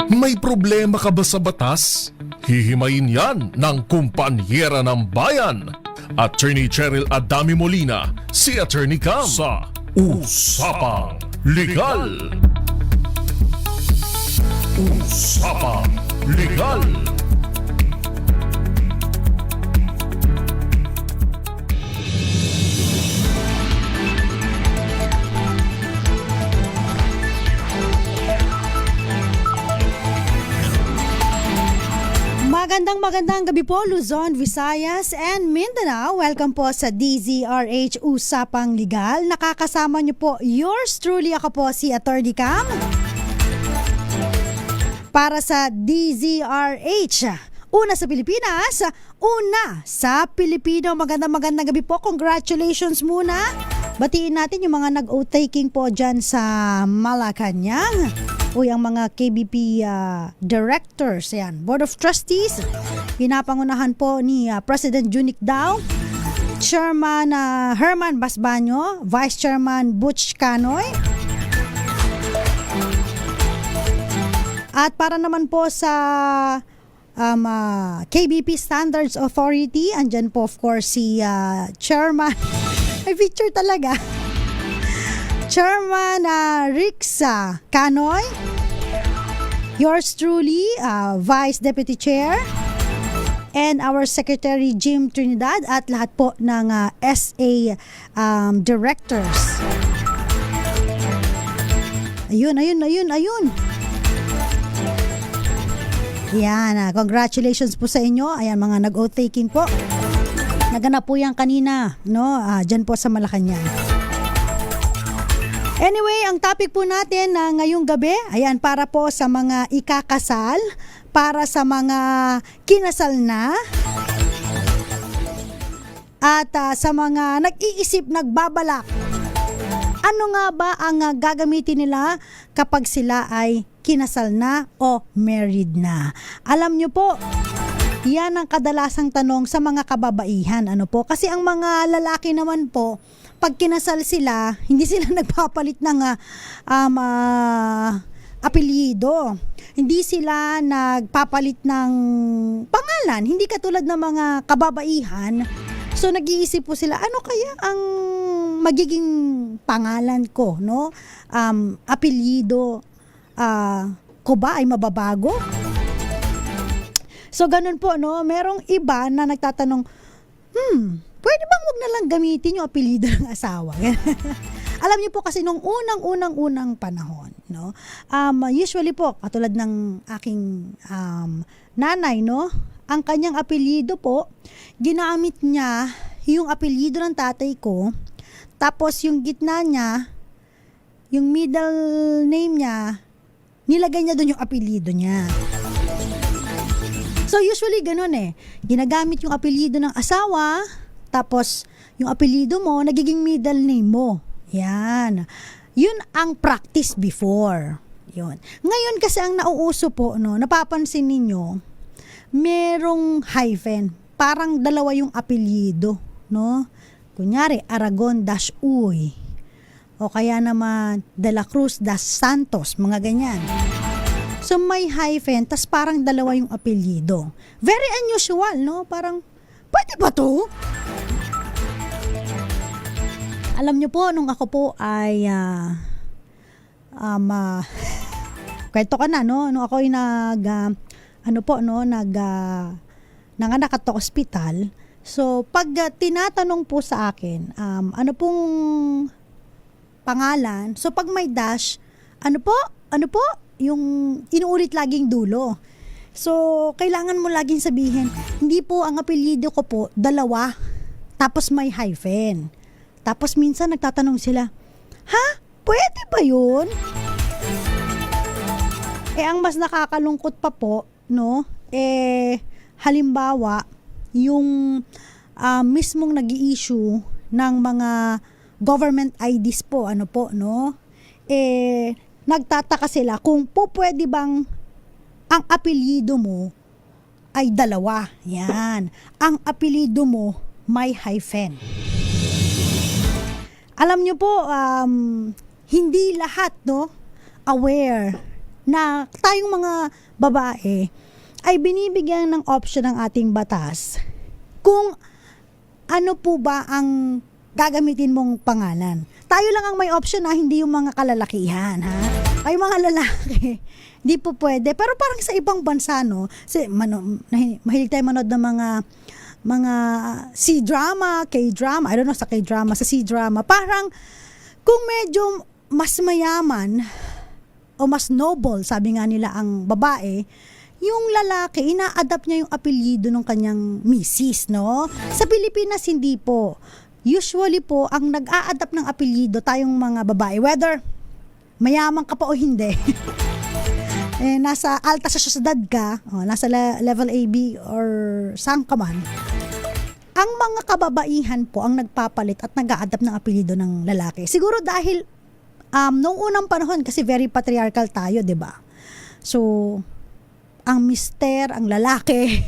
May problema ka ba sa batas? Hihimayin yan ng kumpanyera ng bayan. Attorney Cheryl Adami Molina, si Attorney Cam sa Usapang Legal. Usapang Legal. Magandang gabi po Luzon, Visayas and Mindanao. Welcome po sa DZRH Usapang Legal. Nakakasama niyo po yours truly, ako po si Attorney Cam para sa DZRH. Una sa Pilipinas, una sa Pilipino. Magandang gabi po. Congratulations muna. Batiin natin yung mga nag-oath-taking po dyan sa Malacanang. Uy, ang mga KBP directors, yan, Board of Trustees, pinapangunahan po ni President Junic Dao, Chairman Herman Basbanyo, Vice Chairman Butch Canoy. At para naman po sa KBP Standards Authority, andyan po of course si Chairman, may picture talaga, Chairman Rixa Canoy, yours truly, Vice Deputy Chair, and our Secretary Jim Trinidad at lahat po ng SA Directors. Ayun. Yan, congratulations po sa inyo. Ayan, mga nag-oath-taking po. Naganap po yan kanina, no? Dyan po sa Malacanang. Anyway, ang topic po natin na ngayong gabi, ayan, para po sa mga ikakasal, para sa mga kinasal na, at sa mga nag-iisip, nagbabalak. Ano nga ba ang gagamitin nila kapag sila ay kinasal na o married na? Alam nyo po, yan ang kadalasang tanong sa mga kababaihan. Ano po? Kasi ang mga lalaki naman po, pag kinasal sila, hindi sila nagpapalit ng apelyido. Hindi sila nagpapalit ng pangalan. Hindi katulad ng mga kababaihan. So nag-iisip po sila, ano kaya ang magiging pangalan ko, no? Apelyido ko ba ay mababago? So ganun po, no? Merong iba na nagtatanong, pwede bang wag na lang gamitin yung apelyido ng asawa? Alam niyo po kasi nung unang panahon, no? Usually po, katulad ng aking nanay, no? Ang kanyang apelyido po, ginamit niya yung apelyido ng tatay ko, tapos yung gitna niya, yung middle name niya, nilagay niya doon yung apelyido niya. So usually ganun ginagamit yung apelyido ng asawa, tapos yung apelyido mo, nagiging middle name mo. Yan. Yun ang practice before. Yun. Ngayon kasi ang nauuso po, no, napapansin ninyo, merong hyphen. Parang dalawa yung apelyido, no? Kunyari, Aragon-Uy. O kaya naman, De La Cruz-Santos, mga ganyan. So may hyphen, tas parang dalawa yung apelyido. Very unusual, no? Parang, pwede ba to? Alam nyo po, nung ako po ay kwento ka na, no? Nung ako ay nanganak at hospital. So pag tinatanong po sa akin, ano pong pangalan? So pag may dash, ano po? Yung inuulit laging dulo. So kailangan mo laging sabihin, hindi po, ang apelyido ko po dalawa, tapos may hyphen. Tapos minsan nagtatanong sila, ha? Pwede ba yun? Ang mas nakakalungkot pa po, no? Halimbawa, yung mismong nag-i-issue ng mga government IDs po, ano po, no? Nagtataka sila kung po pwede bang ang apelyido mo ay dalawa. Yan. Ang apelyido mo may hyphen. alam nyo po, hindi lahat, no, aware na tayong mga babae ay binibigyan ng option ng ating batas kung ano po ba ang gagamitin mong pangalan. Tayo lang ang may option na hindi yung mga kalalakihan, ha? Ay mga lalaki, hindi po pwede. Pero parang sa ibang bansa, no, mahilig tayo manood ng mga C-drama, K-drama, I don't know sa K-drama, sa C-drama, parang kung medyo mas mayaman o mas noble, sabi nga nila ang babae, yung lalaki, ina-adapt niya yung apelyido ng kanyang misis, no? Sa Pilipinas, hindi po. Usually po, ang nag-a-adapt ng apelyido tayong mga babae, whether mayaman ka pa o hindi, nasa alta sa syudad ka, nasa level AB or saan ka man, ang mga kababaihan po ang nagpapalit at nag-a-adapt ng apelyido ng lalaki. Siguro dahil noong unang panahon, kasi very patriarchal tayo, 'di ba? So, ang mister, ang lalaki,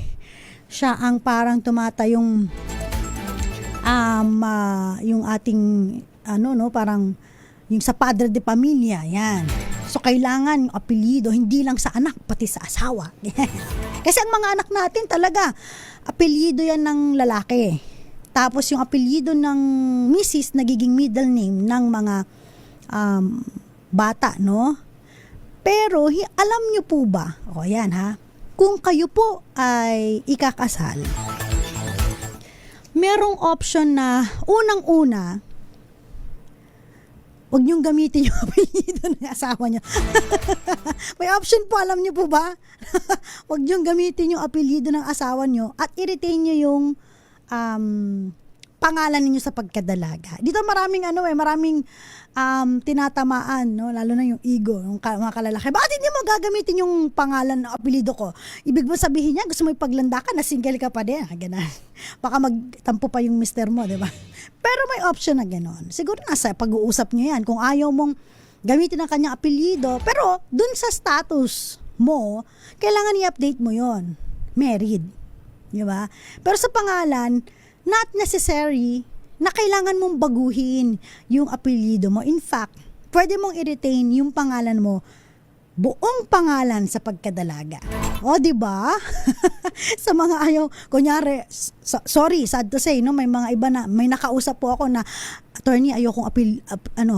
siya ang parang tumatayong yung ating parang yung sa padre de pamilya, yan. So, kailangan yung apelyido, hindi lang sa anak, pati sa asawa. Kasi ang mga anak natin talaga, apelyido yan ng lalaki. Tapos yung apelyido ng misis, nagiging middle name ng mga bata, no? Pero, alam nyo po ba, yan ha, kung kayo po ay ikakasal, merong option na, unang-una, huwag niyong gamitin yung apelyido ng asawa niyo. May option po, alam niyo po ba? Huwag niyong gamitin yung apelyido ng asawa niyo at i-retain niyo yung pangalan ninyo sa pagkadalaga. Dito maraming tinatamaan, no? Lalo na yung ego, yung mga kalalaki. Bakit hindi mo gagamitin yung pangalan ng apelyido ko? Ibig mo sabihin niya, gusto mo ipaglanda ka na single ka pa din. Ganun. Baka magtampo pa yung mister mo, di ba? Pero may option na gano'n. Siguro nasa pag-uusap niyo yan. Kung ayaw mong gamitin ang kanyang apelyido, pero dun sa status mo, kailangan i-update mo yon. Married. Di ba? Pero sa pangalan, not necessary na kailangan mong baguhin yung apelyido mo. In fact, pwede mong i-retain yung pangalan mo, buong pangalan sa pagkadalaga. O, di ba? Sa mga ayaw, kunyari, sorry, sad to say, no, may mga iba na, may nakausap po ako na, attorney, ayokong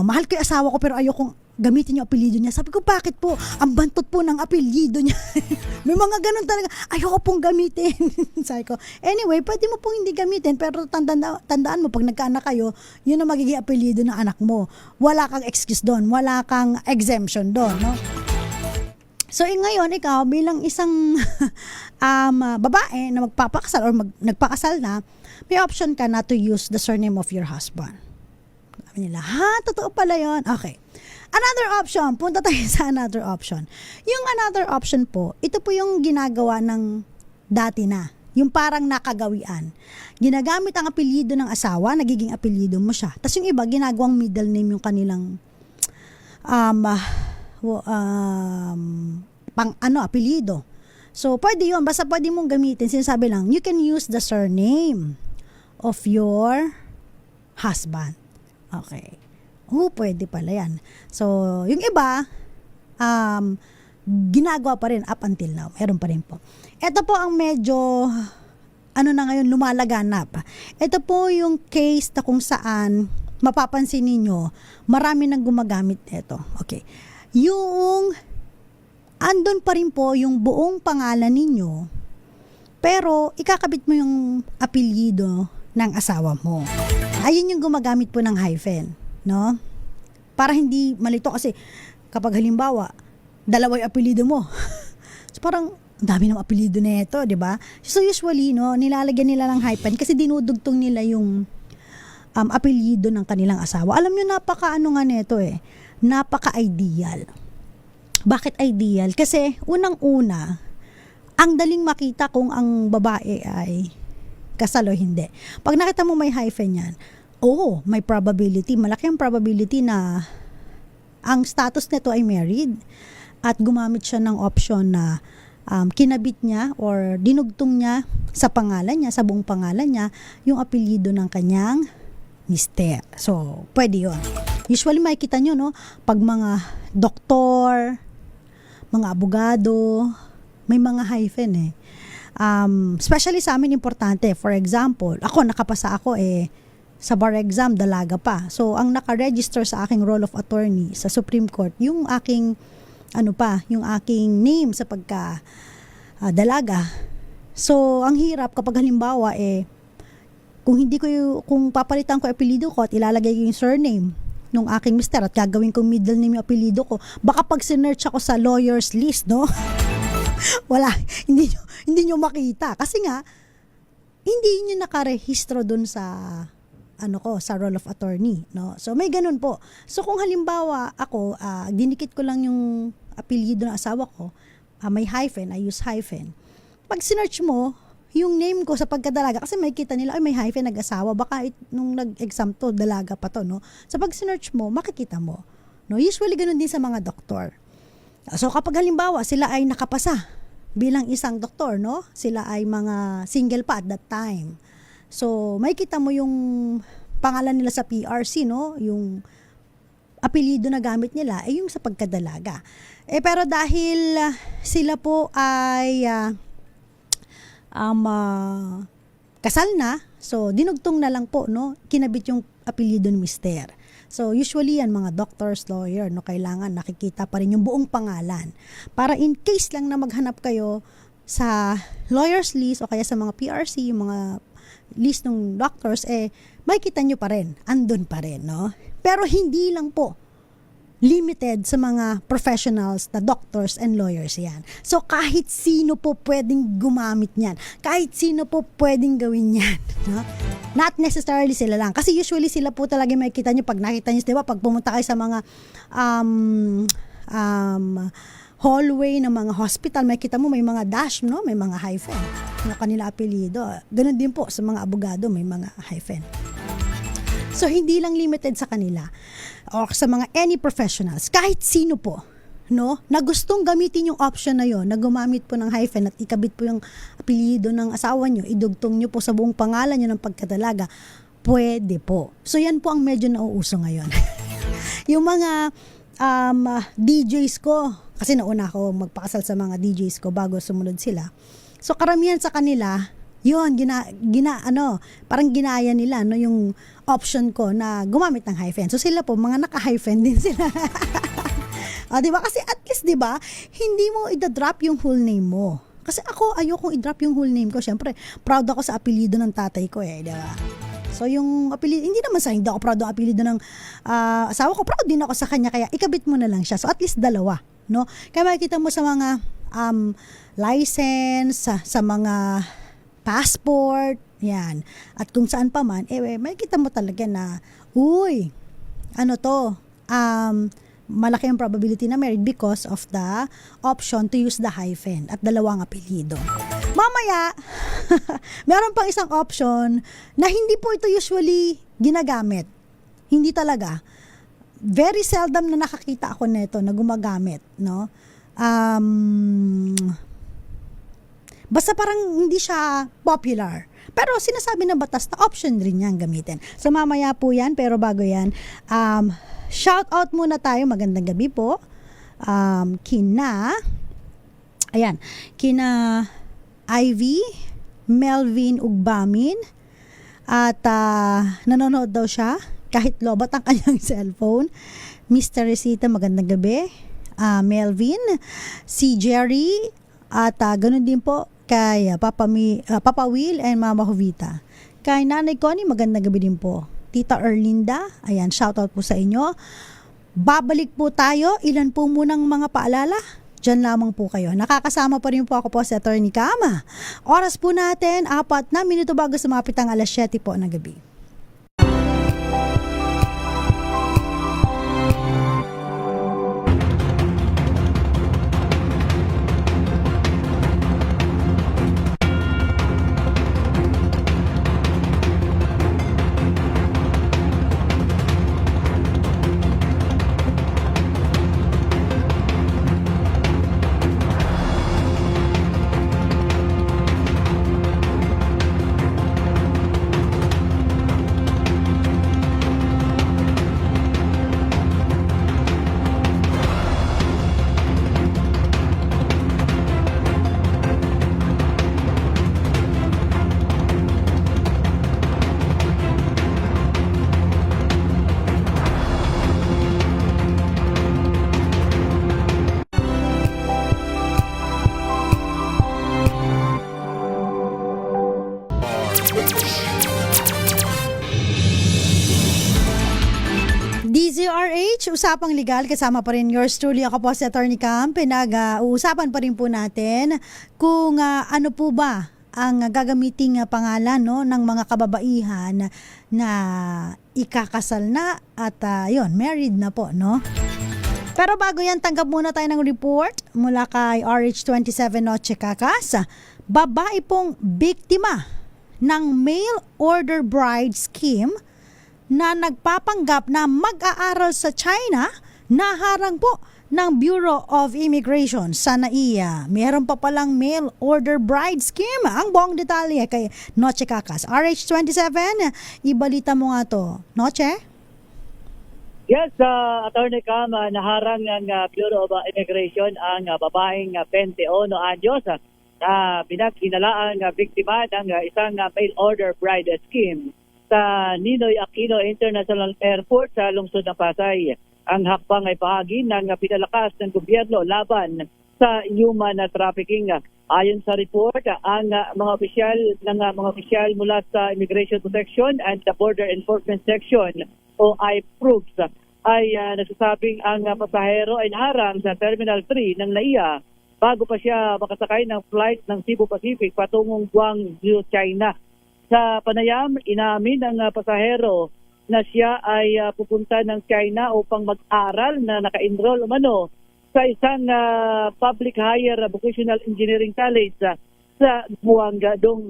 mahal ko yung asawa ko pero ayokong gamitin yung apelyido niya. Sabi ko, bakit po? Ang bantot po ng apelyido niya. May mga ganun talaga. Ayoko pong gamitin. Sabi ko, anyway, pwede mo pong hindi gamitin, pero tandaan mo, pag nagkaanak kayo, yun ang magiging apelyido ng anak mo. Wala kang excuse doon. Wala kang exemption doon, no? So, ngayon, ikaw, bilang isang babae na magpapakasal or nagpakasal na, may option ka na to use the surname of your husband. Sabi nila, totoo pala yun? Okay. Another option, punta tayo sa another option. Yung another option po, ito po yung ginagawa ng dati na. Yung parang nakagawian. Ginagamit ang apelyido ng asawa, nagiging apelyido mo siya. Tapos yung iba, ginagawang middle name yung kanilang apelyido. So, pwede yun. Basta pwede mong gamitin. Sinasabi lang, you can use the surname of your husband. Okay. Pwede pala yan. So, yung iba, ginagawa pa rin up until now. Meron pa rin po. Ito po ang medyo, na ngayon, lumalaganap. Ito po yung case na kung saan, mapapansin ninyo, marami nang gumagamit ito. Okay. Yung, andun pa rin po yung buong pangalan ninyo, pero ikakabit mo yung apelyido ng asawa mo. Ayun yung gumagamit po ng hyphen. No? Para hindi malito kasi kapag halimbawa, dalawa yung apelyido mo. So parang dami ng apelyido na ito, di ba? So usually, no, nilalagyan nila ng hyphen kasi dinudugtong nila yung apelyido ng kanilang asawa. Alam nyo, napaka-ano nga nito napaka-ideal. Bakit ideal? Kasi unang-una, ang daling makita kung ang babae ay kasal o hindi. Pag nakita mo may hyphen yan, may probability, malaki ang probability na ang status nito ay married at gumamit siya ng option na kinabit niya or dinugtong niya sa pangalan niya, sa buong pangalan niya, yung apelyido ng kanyang mister. So, pwede yun. Usually makikita nyo, no? Pag mga doktor, mga abogado, may mga hyphen eh. Especially sa amin importante. For example, ako nakapasa ako sa bar exam, dalaga pa. So, ang naka-register sa aking roll of attorney sa Supreme Court, yung aking yung aking name sa pagka dalaga. So, ang hirap kapag halimbawa kung papalitan ko apelyido ko at ilalagay ko yung surname nung aking mister at gagawin kong middle name yung apelyido ko, baka pag sinearch ako sa lawyer's list, no? Wala, hindi nyo makita. Kasi nga, hindi nyo nakarehistro dun sa sa roll of attorney, no? So may ganun po. So kung halimbawa ako, dinikit ko lang yung apelyido ng asawa ko, may hyphen, I use hyphen. Pag sinearch mo, yung name ko sa pagkadalaga, kasi may kita nila, may hyphen, nag-asawa, baka nung nag-exam to, dalaga pa to, no? So pag sinearch mo, makikita mo. No? Usually ganun din sa mga doktor. So kapag halimbawa, sila ay nakapasa bilang isang doktor, no? Sila ay mga single pa at that time. So may kita mo yung pangalan nila sa PRC, no? Yung apelyido na gamit nila ay yung sa pagkadalaga. Pero dahil sila po ay kasal na, so dinugtong na lang po, no? Kinabit yung apelyido ni mister. So usually yan mga doctors, lawyer, no, kailangan nakikita pa rin yung buong pangalan. Para in case lang na maghanap kayo sa lawyer's list o kaya sa mga PRC, yung mga list ng doctors, makikita nyo pa rin, andun pa rin, no? Pero hindi lang po limited sa mga professionals na doctors and lawyers yan. So kahit sino po pwedeng gumamit niyan. Kahit sino po pwedeng gawin yan. No? Not necessarily sila lang. Kasi usually sila po talaga makikita nyo pag nakita nyo, diba, pag pumunta kayo sa mga hallway ng mga hospital, makikita mo may mga dash, no? May mga hyphen. Yung kanila apelyido. Ganun din po sa mga abogado, may mga hyphen. So, hindi lang limited sa kanila o sa mga any professionals, kahit sino po, no, na gustong gamitin yung option na yon, na gumamit po ng hyphen at ikabit po yung apelyido ng asawa nyo, idugtong nyo po sa buong pangalan nyo ng pagkadalaga, pwede po. So, yan po ang medyo nauuso ngayon. Yung mga DJs ko, kasi nauna ako magpakasal sa mga DJs ko bago sumunod sila. So, karamihan sa kanila, yun, parang ginaya nila, no, yung option ko na gumamit ng hyphen. So sila po, mga naka-hyphen din sila. Diba? Kasi at least, diba, hindi mo i-drop yung whole name mo. Kasi ako, ayokong i-drop yung whole name ko. Siyempre, proud ako sa apelyido ng tatay ko diba? So yung apelyido, hindi naman hindi ako proud ng apelyido ng asawa ko, proud din ako sa kanya, kaya ikabit mo na lang siya. So at least dalawa, no? Kaya makikita mo sa mga license, sa mga passport, yan. At kung saan pa man, makikita mo talaga na, malaki ang probability na married because of the option to use the hyphen at dalawang apelyido. Mamaya, meron pang isang option na hindi po ito usually ginagamit. Hindi talaga. Very seldom na nakakita ako nito na gumagamit, no? Basta parang hindi siya popular. Pero sinasabi ng batas na option rin yan gamitin. So mamaya po yan, pero bago yan, shout out muna tayo, magandang gabi po, kina Ivy, Melvin Ugbamin, at nanonood daw siya, kahit lobat ang kanyang cellphone. Mr. Resita, magandang gabi. Melvin, si Jerry, at ganun din po kay Papa Will and Mama Jovita. Kay Nanay Connie, magandang gabi din po. Tita Erlinda, ayan, shoutout po sa inyo. Babalik po tayo. Ilan po munang mga paalala? Diyan lamang po kayo. Nakakasama pa rin po ako po sa Attorney Kama. Oras po natin, 4 na minuto bago sumapit ang 7:00 po ng gabi. DZRH, Usapang Legal, kasama pa rin yours truly. Ako po si Attorney Cam. Uusapan pa rin po natin kung ano po ba ang gagamiting pangalan ng mga kababaihan na ikakasal na at married na po, no? Pero bago yan, tanggap muna tayo ng report mula kay RH27 Noche Cacas. Babae pong biktima ng mail order bride scheme na nagpapanggap na mag-aaral sa China, naharang po ng Bureau of Immigration sa NAIA. Meron pa palang mail order bride scheme. Ang buong detalye kay Noche Cacas. RH27, ibalita mo nga to. Noche? Yes, Attorney Cam, naharang ng Bureau of Immigration ang babaeng 21 anyos na pinagkinalaan biktima ng isang mail order bride scheme sa Ninoy Aquino International Airport sa lungsod ng Pasay. Ang hakbang ay bahagi ng pinalakas ng gobyerno laban sa human trafficking. Ayon sa report, ang mga opisyal mula sa Immigration Protection and the Border Enforcement Section o IPROOPS ay nagsasabing ang pasahero ay naharang sa Terminal 3 ng NAIA bago pa siya makasakay ng flight ng Cebu Pacific patungong Guangzhou, China. Sa panayam, inamin ng pasahero na siya ay pupunta ng China upang mag-aral na naka-enroll umano sa isang public higher vocational engineering college sa Guangdong.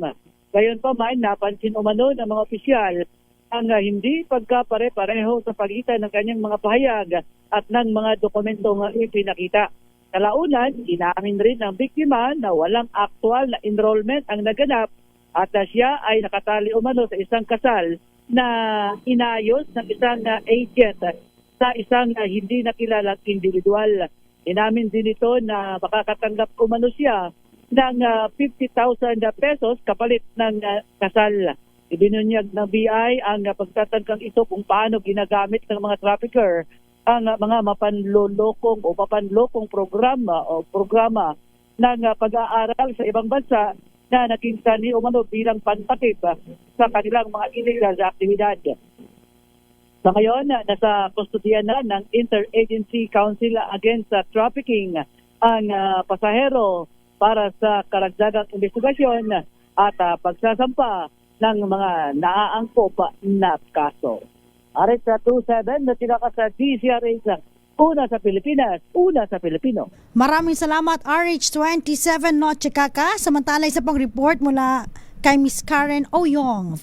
Gayon pa man, napansin umano ng mga opisyal ang hindi pagkapare-pareho sa pagitan ng kanyang mga pahayag at ng mga dokumentong ipinakita. Kalaunan, inamin rin ng biktima na walang actual na enrollment ang naganap at siya ay nakatali umano sa isang kasal na inayos ng isang agent sa isang hindi nakilalang individual. Inamin din ito na makakatanggap umano siya ng 50,000 pesos kapalit ng kasal. Ibinunyag ng BI ang pagtatangkang ito kung paano ginagamit ng mga trafficker ang mga mapanlolokong programa ng pag-aaral sa ibang bansa na naging sani umano bilang pantakip sa kanilang mga illegal na aktibidad. Sa ngayon, nasa kustodiyan na ng Interagency Council Against Trafficking ang pasahero para sa karagdagang investigasyon at pagsasampa ng mga naaangkop na kaso. Arit sa 27 na tinakas sa DZRH, una sa Pilipinas, una sa Pilipino. Maraming salamat RH27 Noche Cacas. Samantala isa pang report mula kay Miss Karen Oyong.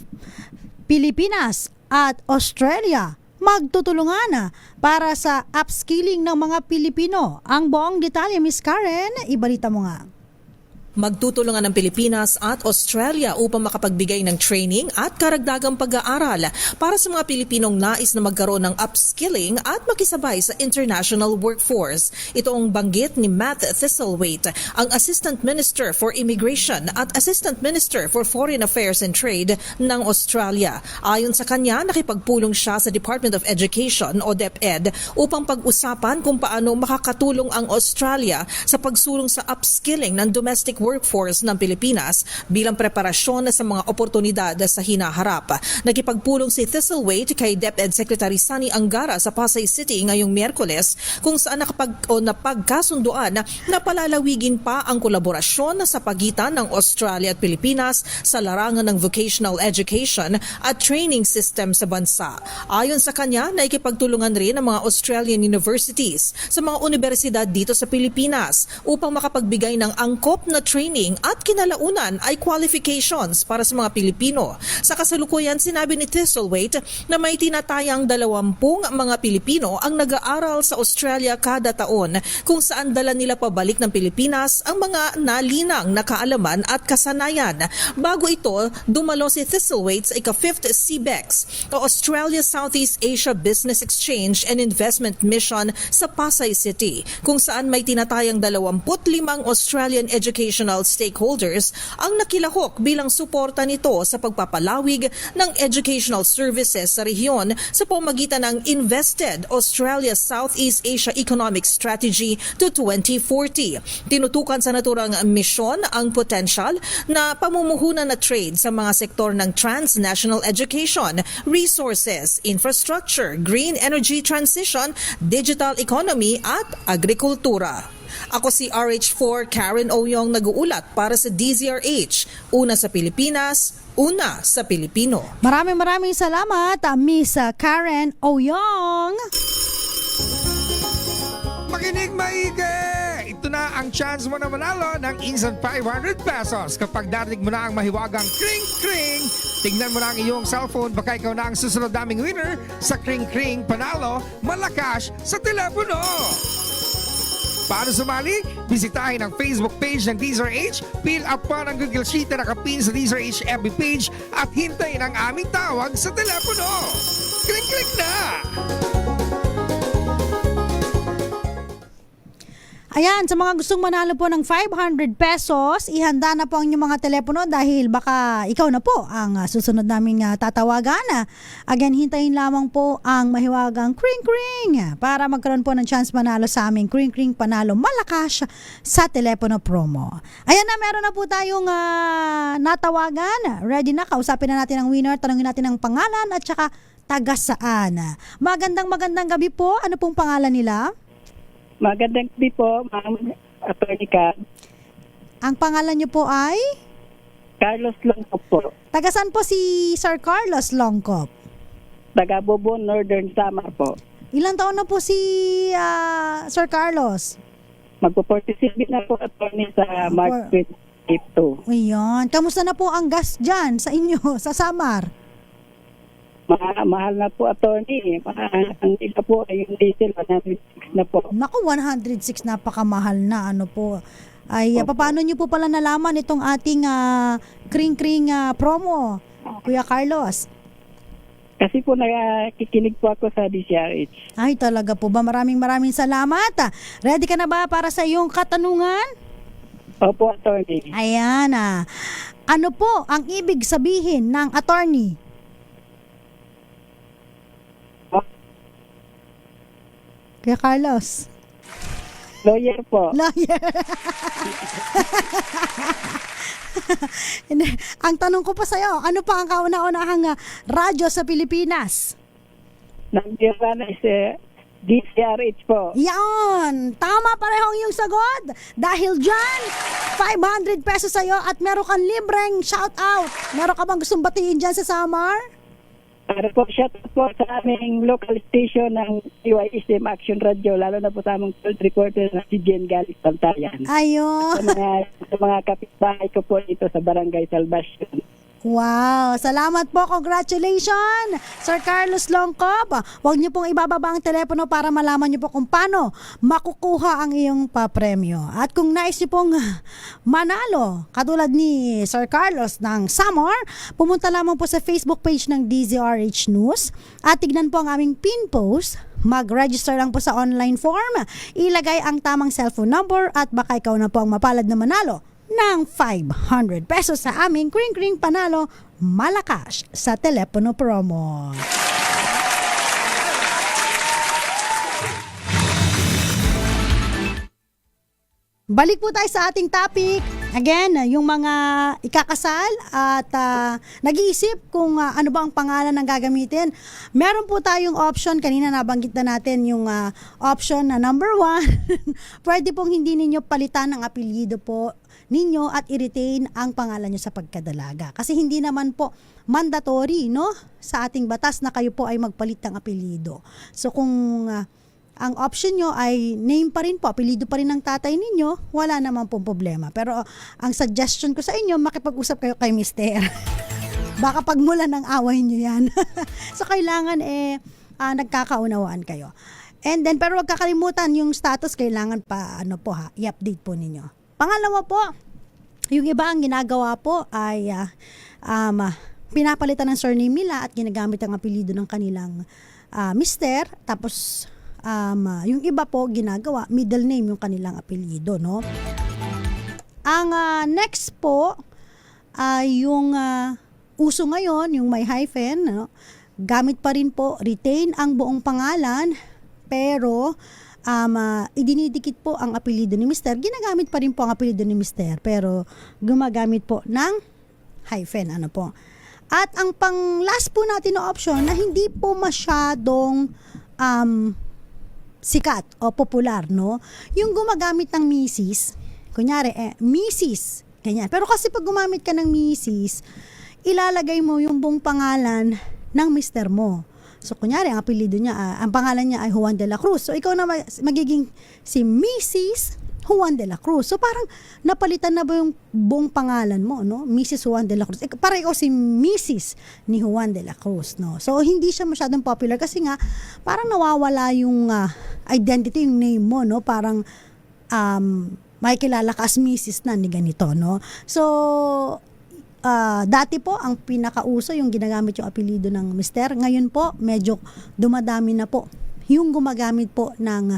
Pilipinas at Australia magtutulungan para sa upskilling ng mga Pilipino. Ang buong detalye, Miss Karen, ibalita mo nga. Magtutulungan ng Pilipinas at Australia upang makapagbigay ng training at karagdagang pag-aaral para sa mga Pilipinong nais na magkaroon ng upskilling at makisabay sa international workforce. Ito ang banggit ni Matt Thistlethwaite, ang Assistant Minister for Immigration at Assistant Minister for Foreign Affairs and Trade ng Australia. Ayon sa kanya, nakipagpulong siya sa Department of Education o DepEd upang pag-usapan kung paano makakatulong ang Australia sa pagsulong sa upskilling ng domestic workforce ng Pilipinas bilang preparasyon sa mga oportunidad sa hinaharap. Nagipagpulong si Thistlethwaite kay DepEd Secretary Sunny Angara sa Pasay City ngayong Miyerkules kung saan napagkasunduan na palalawigin pa ang kolaborasyon sa pagitan ng Australia at Pilipinas sa larangan ng vocational education at training system sa bansa. Ayon sa kanya, naikipagtulungan rin ang mga Australian universities sa mga universidad dito sa Pilipinas upang makapagbigay ng angkop na training at kinalaunan ay qualifications para sa mga Pilipino. Sa kasalukuyan, sinabi ni Thistlethwaite na may tinatayang 20 mga Pilipino ang nag-aaral sa Australia kada taon kung saan dala nila pabalik ng Pilipinas ang mga nalinang na kaalaman at kasanayan. Bago ito, dumalo si Thistlethwaite sa ika-5th CBEX o Australia Southeast Asia Business Exchange and Investment Mission sa Pasay City kung saan may tinatayang 25 Australian education institutional stakeholders ang nakilahok bilang suporta nito sa pagpapalawig ng educational services sa rehiyon sa pamamagitan ng Invested Australia Southeast Asia Economic Strategy to 2040. Tinutukan sa naturang misyon ang potensyal na pamumuhunan na trade sa mga sektor ng transnational education, resources, infrastructure, green energy transition, digital economy at agrikultura. Ako si RH4 Karen Oyong nag-uulat para sa DZRH. Una sa Pilipinas, una sa Pilipino. Maraming salamat, Miss Karen Oyong. Makinig maigi! Ito na ang chance mo na manalo ng instant 500 pesos. Kapag narinig mo na ang mahiwagang kring-kring, tingnan mo na ang iyong cellphone. Baka ikaw na ang susunod naming winner sa kring-kring panalo malakas sa telepono. Paano sumali? Bisitahin ang Facebook page ng DZRH, fill up pa ng Google Sheet na nakapin sa DZRH FB page at hintayin ang aming tawag sa telepono. Kring-kring na! Ayan, sa mga gustong manalo po ng 500 pesos, ihanda na po ang inyong mga telepono dahil baka ikaw na po ang susunod naming tatawagan. Again, hintayin lamang po ang mahiwagang kring-kring para magkaroon po ng chance manalo sa aming kring-kring panalo malakas sa telepono promo. Ayan na, meron na po tayong natawagan. Ready na, kausapin na natin ang winner, tanungin natin ang pangalan at saka taga saan. Magandang gabi po. Ano pong pangalan nila? Magandang gabi po, Ma'am Atty. Cam. Ang pangalan niyo po ay? Carlos Longcop po. Taga saan po si Sir Carlos Longcop? Taga Bubon, Northern Samar po. Ilang taon na po si Sir Carlos? Magpo-47 na po attorney sa March 22. Ayan. Kamusta na po ang gas dyan sa inyo, sa Samar? Mahal na po attorney. Ang iba po ay yung diesel, 106 na po. Naku, 106, napakamahal na. Ano po? Ay, paano nyo po pala nalaman itong ating kring-kring promo, Kuya Carlos? Kasi po nakikinig po ako sa DCRH. Ay, talaga po ba? Maraming salamat. Ready ka na ba para sa iyong katanungan? Opo, attorney. Ayan. Ano po ang ibig sabihin ng attorney? Kuya Carlos. Lawyer po. Lawyer. Hindi. Ang tanong ko pa sa'yo, ano pa ang kauna-unahang radyo sa Pilipinas? Number 1 is DCRH po. Yan! Tama parehong iyong sagot. Dahil dyan, 500 pesos sa'yo at meron kang libreng shout out. Meron ka bang gustong batiin dyan sa Samar? Para po, shout out po sa aming local station ng UISM Action Radio, lalo na po sa aming field reporter na si Jen Galis Pantayan. Ayun. Sa mga kapitbahay ko po dito sa Barangay Salvacion. Wow! Salamat po. Congratulations, Sir Carlos Longcop. Huwag niyo pong ibababa ang telepono para malaman niyo po kung paano makukuha ang iyong papremyo. At kung nais niyo pong manalo, katulad ni Sir Carlos ng Samar, pumunta lamang po sa Facebook page ng DZRH News at tignan po ang aming pin post. Mag-register lang po sa online form. Ilagay ang tamang cellphone number at baka ikaw na po ang mapalad na manalo ng 500 pesos sa aming kring-kring panalo malakas sa telepono promo. Balik po tayo sa ating topic. Again, yung mga ikakasal at nag-iisip kung ano ba ang pangalan ng gagamitin. Meron po tayong option, kanina nabanggit na natin yung option na number 1. Pwede pong hindi ninyo palitan ang apelyido po ninyo at i-retain ang pangalan nyo sa pagkadalaga. Kasi hindi naman po mandatory, no, sa ating batas na kayo po ay magpalit ng apelyido. So kung ang option nyo ay name pa rin po, apelyido pa rin ng tatay ninyo, wala naman pong problema. Pero ang suggestion ko sa inyo, makipag-usap kayo kay Mister. Baka pagmulan ng away nyo yan. So kailangan nagkakaunawaan kayo. And then, pero wag kakalimutan yung status, kailangan pa i-update po ninyo. Pangalawa po, yung iba ang ginagawa po ay pinapalitan ng surname nila at ginagamit ang apelyido ng kanilang mister. Tapos yung iba po ginagawa, middle name yung kanilang apelyido, no? Ang next po ay yung uso ngayon, yung may hyphen, no? Gamit pa rin po, retain ang buong pangalan, pero idinidikit po ang apelyido ni Mr. Ginagamit pa rin po ang apelyido ni Mr. pero gumagamit po ng hyphen, ano po. At ang pang last po natin na option na hindi po masyadong sikat o popular, no? Yung gumagamit ng Mrs. Kunyari, Mrs. Ganyan. Pero kasi pag gumamit ka ng Mrs., ilalagay mo yung buong pangalan ng Mr. mo. So, kunyari, ang apelyido niya, ang pangalan niya ay Juan de la Cruz. So, ikaw na magiging si Mrs. Juan de la Cruz. So, parang napalitan na ba yung buong pangalan mo, no? Mrs. Juan de la Cruz. Parang ikaw si Mrs. ni Juan de la Cruz, no? So, hindi siya masyadong popular kasi nga, parang nawawala yung identity, yung name mo, no? Parang, may kilala ka as Mrs. na ni ganito, no? So, dati po, ang pinakauso, yung ginagamit yung apelyido ng Mr. Ngayon po, medyo dumadami na po. Yung gumagamit po ng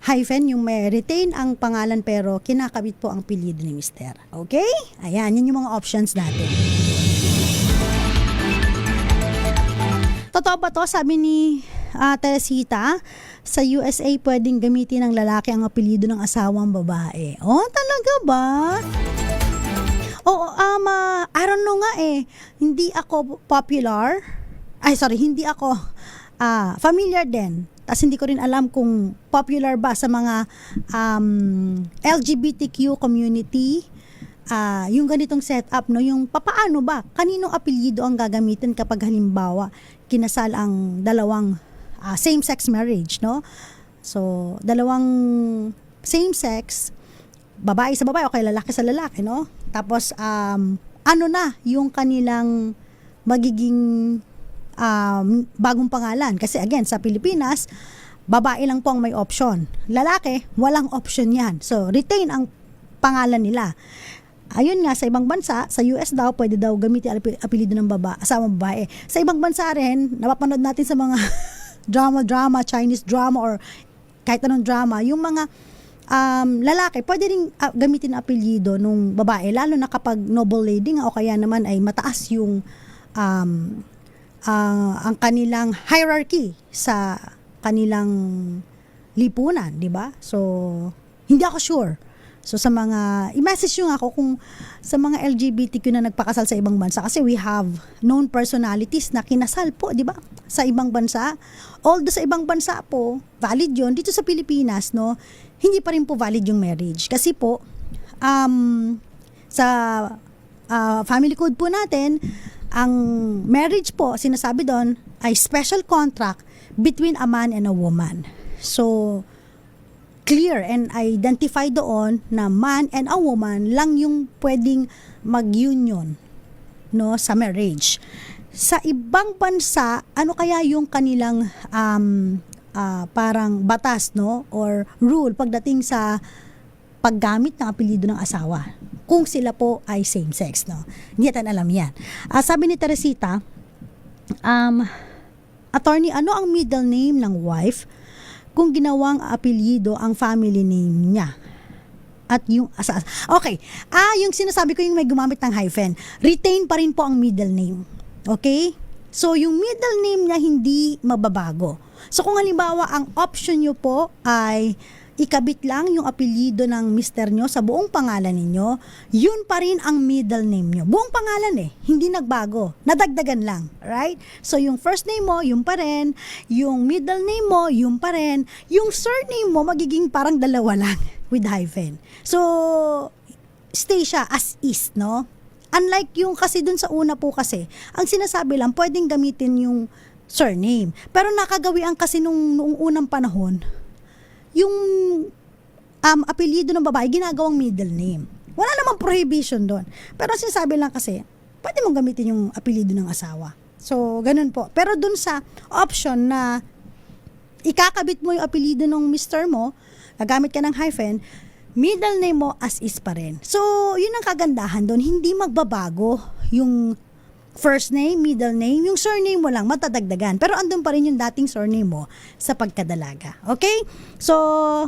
hyphen, yung may retain ang pangalan pero kinakabit po ang apelyido ni Mr. Okay? Ayan, yun yung mga options natin. Totoo ba to? Sabi ni Teresita, sa USA pwedeng gamitin ng lalaki ang apelyido ng asawang babae. Oh, talaga ba? Oo, I don't know nga eh. Hindi ako popular. Hindi ako familiar din. Tapos hindi ko rin alam kung popular ba sa mga LGBTQ community yung ganitong setup, no? Yung papaano ba? Kaninong apelyido ang gagamitin kapag halimbawa kinasal ang dalawang same-sex marriage, no? So, dalawang same-sex, babae sa babae o kay lalaki sa lalaki, no? Tapos, ano na yung kanilang magiging bagong pangalan. Kasi again, sa Pilipinas, babae lang po ang may option. Lalaki, walang option yan. So, retain ang pangalan nila. Ayun nga, sa ibang bansa, sa US daw, pwede daw gamitin apelyido ng asawang babae. Sa ibang bansa rin, napapanood natin sa mga drama, Chinese drama, or kahit anong drama, yung mga lalaki, pwede rin gamitin ang apelyido ng babae, lalo na kapag noble lady nga, o kaya naman ay mataas yung ang kanilang hierarchy sa kanilang lipunan, di ba? So, hindi ako sure. So, sa mga, i-message nyo ako kung sa mga LGBTQ na nagpakasal sa ibang bansa, kasi we have known personalities na kinasal po, di ba? Sa ibang bansa. Although sa ibang bansa po, valid yun. Dito sa Pilipinas, no, hindi pa rin po valid yung marriage. Kasi po, sa family code po natin, ang marriage po, sinasabi doon, ay special contract between a man and a woman. So, clear and identify doon na man and a woman lang yung pwedeng mag-union, no, sa marriage. Sa ibang bansa, ano kaya yung kanilang parang batas, no, or rule pagdating sa paggamit ng apelyido ng asawa kung sila po ay same-sex, no? Hindi natin alam yan. Sabi ni Teresita, attorney, ano ang middle name ng wife kung ginawang apelyido ang family name niya? At yung okay. Yung sinasabi ko yung may gumamit ng hyphen, retain pa rin po ang middle name. Okay? So, yung middle name niya hindi mababago. So, kung halimbawa, ang option nyo po ay ikabit lang yung apelyido ng mister nyo sa buong pangalan ninyo, yun pa rin ang middle name nyo. Buong pangalan hindi nagbago. Nadagdagan lang, right? So, yung first name mo, yun pa rin. Yung middle name mo, yun pa rin. Yung surname mo, magiging parang dalawa lang with hyphen. So, stay siya as is, no? Unlike yung kasi dun sa una po kasi, ang sinasabi lang, pwedeng gamitin yung surname. Pero nakagawian kasi nung unang panahon, yung apelyido ng babae, ginagawang middle name. Wala namang prohibition doon. Pero sinasabi lang kasi, pwede mong gamitin yung apelyido ng asawa. So, ganun po. Pero doon sa option na ikakabit mo yung apelyido ng mister mo, gagamit ka ng hyphen, middle name mo as is pa rin. So, yun ang kagandahan doon. Hindi magbabago yung first name, middle name, yung surname mo lang matadagdagan. Pero andun pa rin yung dating surname mo sa pagkadalaga. Okay? So,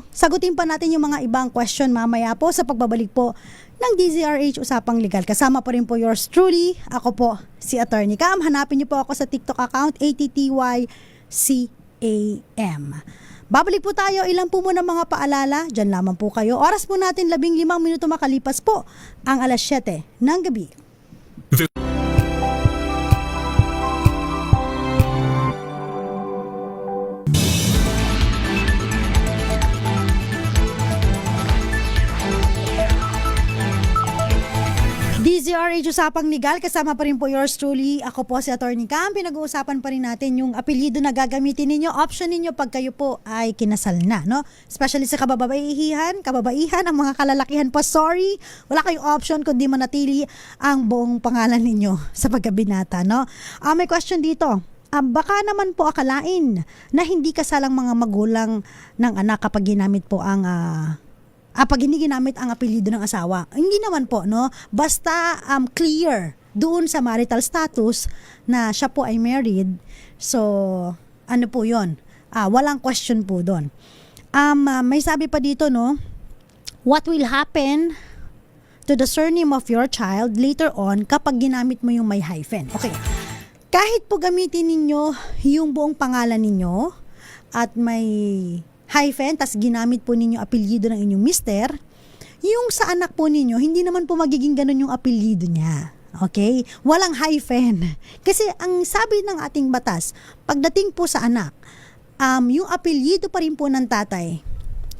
sagutin pa natin yung mga ibang question mamaya po sa pagbabalik po ng DZRH Usapang Legal. Kasama po rin po yours truly. Ako po si Attorney Cam. Hanapin niyo po ako sa TikTok account ATTYCAM. Babalik po tayo, ilan po muna mga paalala, dyan lamang po kayo. Oras po natin 15 minuto makalipas po ang alas 7 ng gabi. DZRH Usapang Legal, kasama pa rin po yours truly. Ako po si Attorney Cam. Pinag-uusapan pa rin natin yung apelyido na gagamitin ninyo, option ninyo pag kayo po ay kinasal na, no? Especially sa kababaihan, ang mga kalalakihan po, sorry, wala kayong option kundi manatili ang buong pangalan ninyo sa pagkabinata, no? May question dito. Baka naman po akalain na hindi kasalang mga magulang ng anak kapag ginamit po ang pag hindi ginamit ang apelyido ng asawa. Hindi naman po, no? Basta clear doon sa marital status na siya po ay married. So, ano po yun? Walang question po doon. May sabi pa dito, no? What will happen to the surname of your child later on kapag ginamit mo yung may hyphen? Okay. Kahit po gamitin ninyo yung buong pangalan ninyo at may hyphen, tas ginamit po ninyo apelyido ng inyong mister, yung sa anak po ninyo, hindi naman po magiging ganun yung apelyido niya. Okay? Walang hyphen. Kasi ang sabi ng ating batas, pagdating po sa anak, yung apelyido pa rin po ng tatay,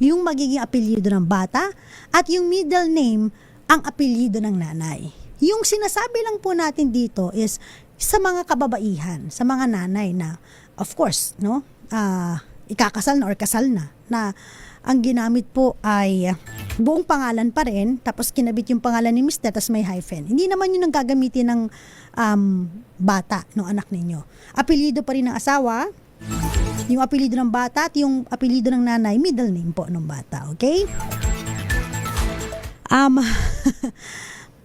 yung magiging apelyido ng bata, at yung middle name, ang apelyido ng nanay. Yung sinasabi lang po natin dito is sa mga kababaihan, sa mga nanay na, of course, no? Ikakasal na or kasal na ang ginamit po ay buong pangalan pa rin, tapos kinabit yung pangalan ni mister, tapos may hyphen. Hindi naman yun ang gagamitin ng bata, ng anak ninyo. Apelyido pa rin ng asawa, yung apelyido ng bata at yung apelyido ng nanay, middle name po ng bata. Okay?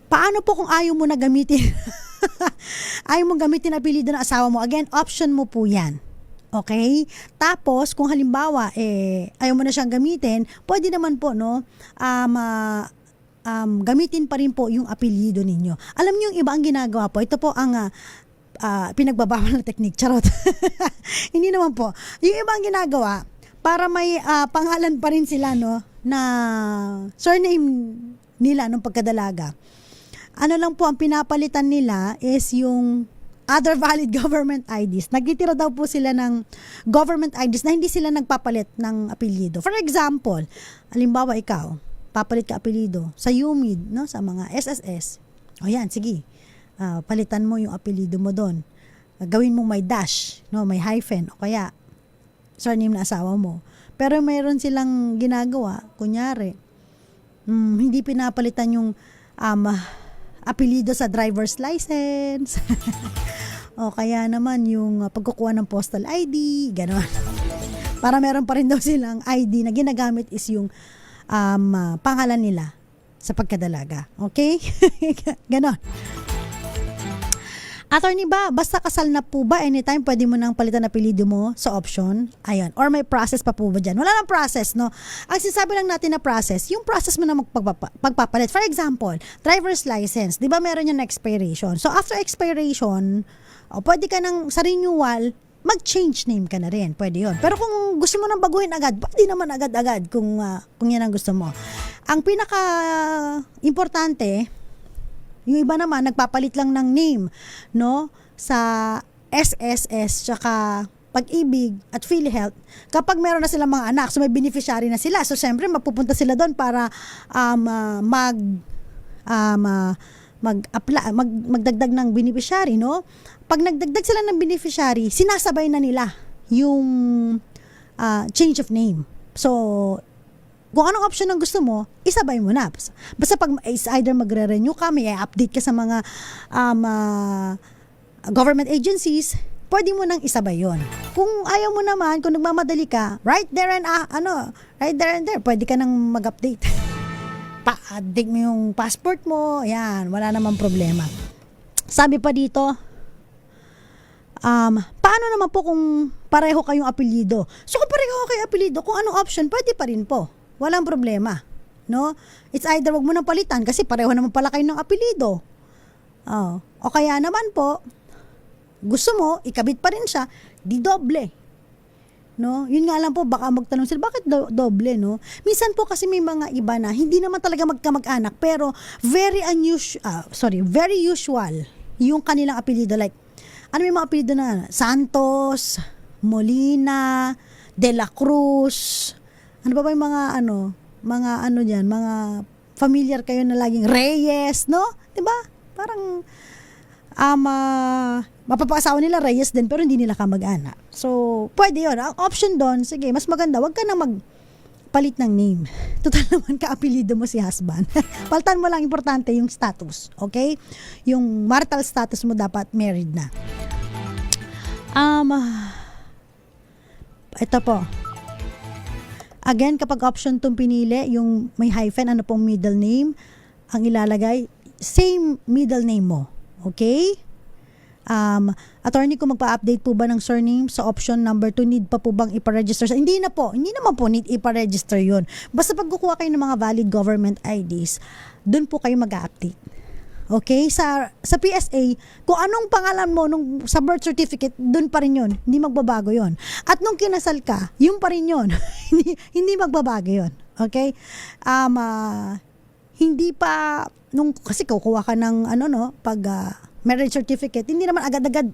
Paano po kung ayaw mo na gamitin ayaw mo gamitin apelyido ng asawa mo? Again, option mo po yan. Okay? Tapos, kung halimbawa, ayaw mo na siyang gamitin, pwede naman po, no, gamitin pa rin po yung apelyido ninyo. Alam niyo yung iba ang ginagawa po, ito po ang pinagbabawal na technique. Charot. Hindi naman po. Yung iba ang ginagawa, para may pangalan pa rin sila, no, na surname nila nung pagkadalaga. Ano lang po, ang pinapalitan nila is yung other valid government IDs. Nagtitira daw po sila ng government IDs na hindi sila nagpapalit ng apelyido. For example, halimbawa ikaw, papalit ka apelyido sa UMID, no, sa mga SSS. O yan, sige. Palitan mo yung apelyido mo doon. Gawin mong may dash, no, may hyphen, o kaya surname na asawa mo. Pero mayroon silang ginagawa, kunyari, hindi pinapalitan yung apelyido sa driver's license. O kaya naman yung pagkukuha ng postal ID, gano'n. Para meron pa rin daw silang ID na ginagamit is yung pangalan nila sa pagkadalaga. Okay? Gano'n. Attorney ba, basta kasal na po ba, anytime pwede mo nang palitan na apelyido mo sa option? Ayan. Or may process pa po ba dyan? Wala nang process, no? Ang sinasabi lang natin na process, yung process mo na pagpapalit. For example, driver's license, di ba meron yung expiration? So after expiration, pwede ka nang sa renewal, mag-change name ka na rin. Pwede yun. Pero kung gusto mo nang baguhin agad, pwede naman agad-agad kung yan ang gusto mo. Ang pinaka-importante, yung iba naman, nagpapalit lang ng name, no? Sa SSS, tsaka Pag-ibig at PhilHealth, kapag meron na silang mga anak, so may beneficiary na sila. So, syempre, mapupunta sila doon para magdagdag ng beneficiary, no? Pag nagdagdag sila ng beneficiary, sinasabay na nila yung change of name. So, kung anong option ang gusto mo, isabay mo na. Basta pag is either magre-renew ka, may update ka sa mga government agencies, pwede mo nang isabay yon. Kung ayaw mo naman, kung nagmamadali ka, right there and there, pwede ka nang mag-update. Pa-update mo yung passport mo, yan, wala namang problema. Sabi pa dito, Paano naman po kung pareho kayong apelyido? So kung pareho kayo apelyido, kung anong option, pwede pa rin po. Walang problema. No? It's either wag mo nang palitan kasi pareho naman pala kayo ng apelyido. O kaya naman po, gusto mo, ikabit pa rin siya, di doble. No? Yun nga lang po, baka magtanong sila, bakit doble, no? Minsan po kasi may mga iba na hindi naman talaga magkamag-anak, pero very usual yung kanilang apelyido. Like, ano may mga apelyido na? Santos, Molina, De La Cruz, ano ba yung mga diyan, mga familiar kayo na laging Reyes, no? 'Di ba? Parang mapapaasawa nila Reyes din pero hindi nila kamag-anak. So, pwede 'yon. Ang option doon, sige, mas maganda, wag ka na magpalit ng name. Total naman ka-apelyido mo si husband. Palitan mo lang, importante yung status, okay? Yung marital status mo dapat married na. Ito po. Again, kapag option 'tong pinili, yung may hyphen, ano pong middle name, ang ilalagay, same middle name mo. Okay? Attorney, kung magpa-update po ba ng surname sa option number 2, need pa po bang iparegister? Hindi na po. Hindi naman po need iparegister yun. Basta pag kukuha kayo ng mga valid government IDs, dun po kayo mag-update. Okay? Sa PSA, kung anong pangalan mo sa birth certificate, dun pa rin yun. Hindi magbabago yun. At nung kinasal ka, yun pa rin yun. hindi magbabago yun. Okay? Hindi pa, kasi kukuha ka ng, pag marriage certificate, hindi naman agad-agad,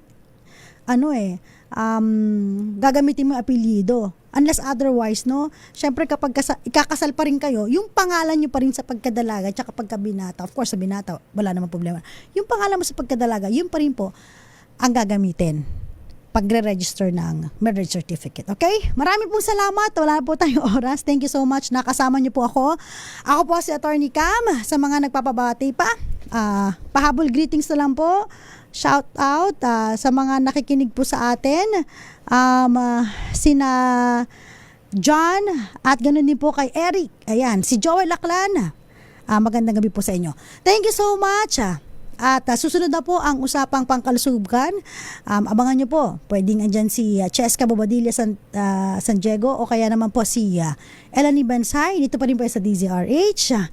gagamitin mo yung apelyido. Unless otherwise, no? Siyempre, kapag ikakasal pa rin kayo, yung pangalan nyo pa rin sa pagkadalaga, tsaka pagkabinata, of course, sa binata, wala namang problema. Yung pangalan mo sa pagkadalaga, yun pa rin po ang gagamitin pagre-register ng marriage certificate. Okay? Marami pong salamat. Wala na po tayong oras. Thank you so much. Nakasama niyo po ako. Ako po si Attorney Cam. Sa mga nagpapabati pa, pahabol greetings na lang po. Shout out sa mga nakikinig po sa atin. Sina John at ganoon din po kay Eric. Ayan, si Joel Laclan. Magandang gabi po sa inyo. Thank you so much. At susunod na po ang usapang pangkalusugan. Abangan nyo po. Pwedeng andyan si Cheska Bobadilla San Diego o kaya naman po si Elanie Bansay. Dito pa rin po sa DZRH.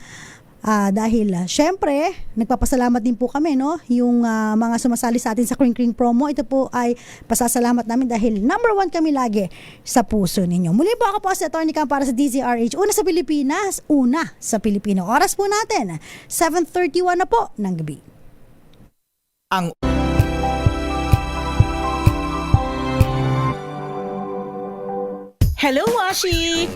Dahil syempre, nagpapasalamat din po kami, no? Yung mga sumasali sa atin sa Kring Kring promo. Ito po ay pasasalamat namin dahil number 1 kami lagi sa puso ninyo. Muli po ako po si Atty. Cam para sa DZRH. Una sa Pilipinas, una sa Pilipino. Oras po natin, 7:31 na po ng gabi. Hello, Washi!